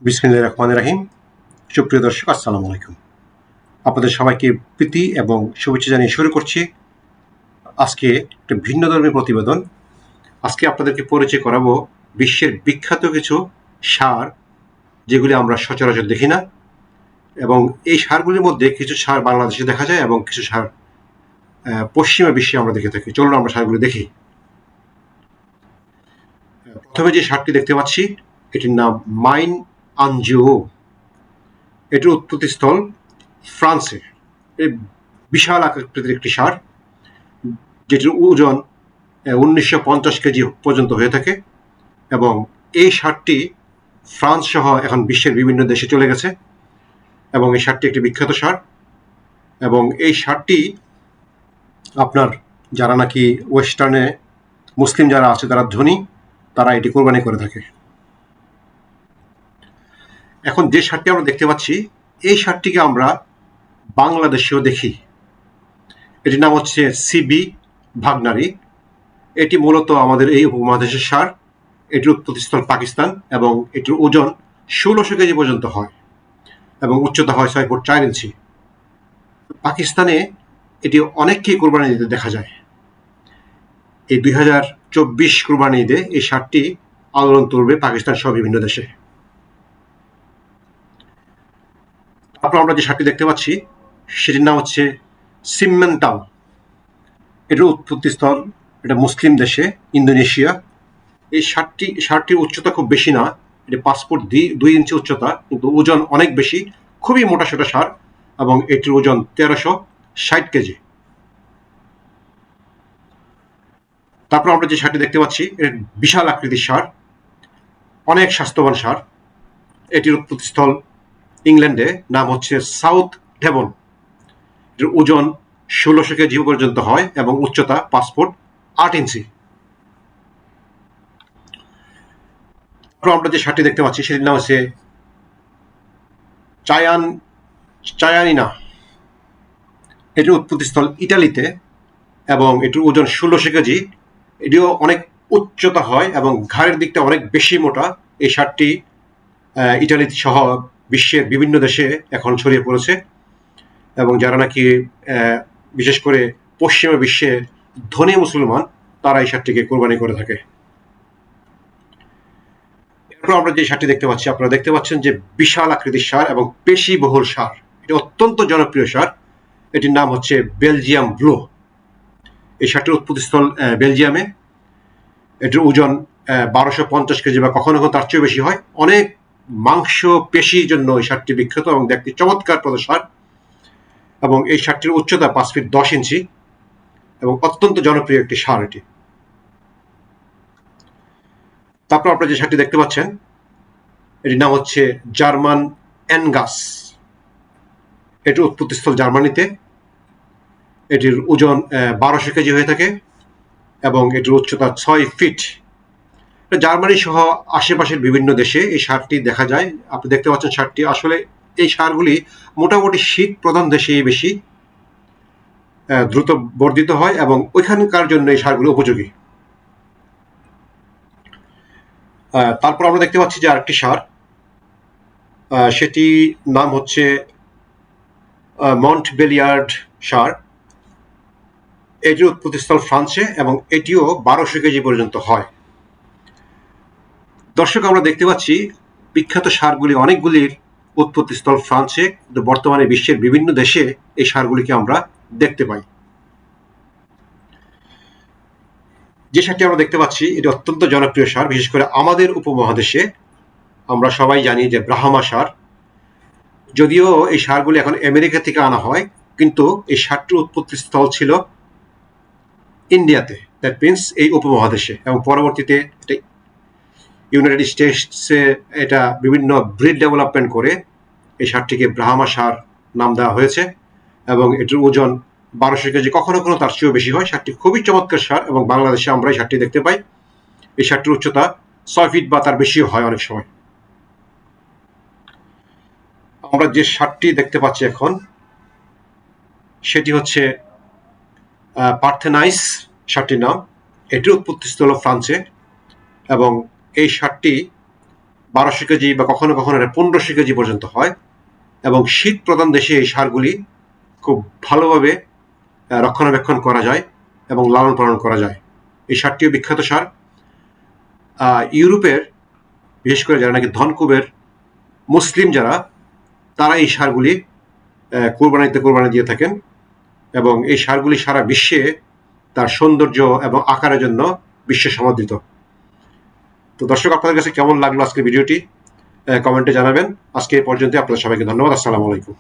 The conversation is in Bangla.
বিসমিল্লাহির রহমানির রহিম। সুপ্রিয় দর্শক, আসসালামু আলাইকুম। আপনাদের সবাইকে প্রীতি এবং শুভেচ্ছা জানিয়ে শুরু করছি আজকে একটা ভিন্নধর্মী প্রতিবেদন। আজকে আপনাদেরকে পরিচয় করাবো বিশ্বের বিখ্যাত কিছু সার, যেগুলি আমরা সচরাচর দেখি না, এবং এই সারগুলির মধ্যে কিছু সার বাংলাদেশে দেখা যায় এবং কিছু সার পশ্চিমা বিশ্বে আমরা দেখে থাকি। চলুন আমরা সারগুলি দেখি। প্রথমে যে সারটি দেখতে পাচ্ছি, এটির নাম মাইন আনজিও। এটির উৎপত্তিস্থল ফ্রান্সে। এই বিশাল আকৃতির একটি সার, যেটির ওজন 1950 কেজি পর্যন্ত হয়ে থাকে, এবং এই সারটি ফ্রান্স সহ এখন বিশ্বের বিভিন্ন দেশে চলে গেছে, এবং এই সারটি একটি বিখ্যাত সার। এবং এই সারটি আপনার যারা নাকি ওয়েস্টার্নে মুসলিম যারা আছে, তারা ধনী, তারা এটি কোরবানি করে থাকে। এখন যে সারটি আমরা দেখতে পাচ্ছি, এই সারটিকে আমরা বাংলাদেশেও দেখি। এটির নাম হচ্ছে সিবি ভাগনারি। এটি মূলত আমাদের এই উপমহাদেশের সার। এটির উৎপত্তিস্থল পাকিস্তান, এবং এটির ওজন 1600 কেজি পর্যন্ত হয়, এবং উচ্চতা হয় 6 ফুট 4 ইঞ্চি। পাকিস্তানে এটি অনেককেই কোরবানি দিতে দেখা যায়। এই 2024 কোরবানি ঈদে এই সারটি আলোড়ন তুলবে পাকিস্তান সহ বিভিন্ন দেশে। তারপর আমরা যে সারটি দেখতে পাচ্ছি, সেটির নাম হচ্ছে সিমেন্টাল। এটির উৎপত্তিস্থল এটা মুসলিম দেশে, ইন্দোনেশিয়া। এই সারটির উচ্চতা খুব বেশি না, এটি 5 ফুট 2 ইঞ্চি উচ্চতা, কিন্তু ওজন অনেক বেশি, খুবই মোটাসোটা সার, এবং এটির ওজন 1360 কেজি। তারপর আমরা যে সারটি দেখতে পাচ্ছি, এর বিশাল আকৃতির সার, অনেক স্বাস্থ্যবান সার। এটির উৎপত্তিস্থল ইংল্যান্ডে, নাম হচ্ছে সাউথ ডেভন। এটির ওজন 1600 কেজি পর্যন্ত হয়, এবং উচ্চতা 5 ফুট 8 ইঞ্চি। আমরা যে সারটি দেখতে পাচ্ছি, সেটির নাম হচ্ছে চায়ানিনা। এটির উৎপত্তিস্থল ইটালিতে, এবং এটির ওজন 1600 কেজি। এটিও অনেক উচ্চতা হয়, এবং ঘাড়ের দিকটা অনেক বেশি মোটা। এই সারটি ইটালি সহ বিশ্বের বিভিন্ন দেশে এখন ছড়িয়ে পড়েছে, এবং যারা নাকি বিশেষ করে পশ্চিমা বিশ্বে ধনী মুসলমান, তারা এই সারটিকে কোরবানি করে থাকে। এরপর আমরা যে সারটি দেখতে পাচ্ছি, আপনারা দেখতে পাচ্ছেন যে বিশাল আকৃতির সার এবং পেশি বহুল সার। এটি অত্যন্ত জনপ্রিয় সার। এটির নাম হচ্ছে বেলজিয়াম ব্লু। এই সারটির উৎপত্তিস্থল বেলজিয়ামে। এটির ওজন 1250 কেজি, বা কখনো কখনো তার চেয়েও বেশি হয়। অনেক মাংস পেশির জন্য এই সারটি বিখ্যাত, এবং দেখতে চমৎকার পদ সার। এবং এই সারটির উচ্চতা 5 ফিট 10 ইঞ্চি, এবং অত্যন্ত জনপ্রিয় একটি সার এটি। তারপর আপনারা যে সারটি দেখতে পাচ্ছেন, এটির নাম হচ্ছে জার্মান অ্যানগাস। এটির উৎপত্তিস্থল জার্মানিতে। এটির ওজন 1200 কেজি হয়ে থাকে, এবং এটির উচ্চতা 6 ফিট। জার্মানি সহ আশেপাশের বিভিন্ন দেশে এই সারটি দেখা যায়। আপনি দেখতে পাচ্ছেন সারটি আসলে, এই সারগুলি মোটামুটি শীত প্রধান দেশেই বেশি দ্রুত বর্ধিত হয়, এবং ওইখানকার জন্য এই সারগুলো উপযোগী। তারপর আমরা দেখতে পাচ্ছি যে আরেকটি সার, সেটি নাম হচ্ছে মন্টবেলিয়ার্ড সার। এটির উৎপত্তিস্থল ফ্রান্সে, এবং এটিও 1200 কেজি পর্যন্ত হয়। দর্শক, আমরা দেখতে পাচ্ছি বিখ্যাত সারগুলি অনেকগুলির উৎপত্তিস্থল ফ্রান্সে, কিন্তু বর্তমানে বিশ্বের বিভিন্ন দেশে এই সারগুলিকে আমরা দেখতে পাই। যে সারটি আমরা দেখতে পাচ্ছি, এটি অত্যন্ত জনপ্রিয় সার, বিশেষ করে আমাদের উপমহাদেশে। আমরা সবাই জানি যে ব্রাহ্মা সার। যদিও এই সারগুলি এখন আমেরিকা থেকে আনা হয়, কিন্তু এই সারটির উৎপত্তিস্থল ছিল ইন্ডিয়াতে, দ্যাট মিনস এই উপমহাদেশে, এবং পরবর্তীতে এটা ইউনাইটেড স্টেটসে এটা বিভিন্ন ব্রিড ডেভেলপমেন্ট করে এই সারটিকে ব্রাহ্মা সার নাম দেওয়া হয়েছে, এবং এটির ওজন 1200 কেজি, কখনো কখনো তার চেয়েও বেশি হয়। সারটি খুবই চমৎকার সার, এবং বাংলাদেশে আমরা এই সারটি দেখতে পাই। এই সারটির উচ্চতা 6 ফিট বা তার বেশিও হয় অনেক সময়। আমরা যে সারটি দেখতে পাচ্ছি এখন, সেটি হচ্ছে পার্থেনাইস সারটির নাম। এটির উৎপত্তিস্থল ফ্রান্সে, এবং এই সারটি 1200 কেজি বা কখনো কখনো এটা 1500 কেজি পর্যন্ত হয়, এবং শীত প্রধান দেশে এই সারগুলি খুব ভালোভাবে রক্ষণাবেক্ষণ করা যায় এবং লালন পালন করা যায়। এই সারটিও বিখ্যাত সার। ইউরোপের বিশেষ করে যারা নাকি ধনকুবের মুসলিম যারা, তারা এই সারগুলি কোরবানি দিয়ে থাকেন, এবং এই সারগুলি সারা বিশ্বে তার সৌন্দর্য এবং আকারের জন্য বিশ্বে সমাদৃত। তো দর্শক, আপনাদের কাছে কেমন লাগলো আজকের ভিডিওটি কমেন্টে জানাবেন। আজকে এই পর্যন্ত, আপনাদের সবাইকে ধন্যবাদ। আসসালামু আলাইকুম।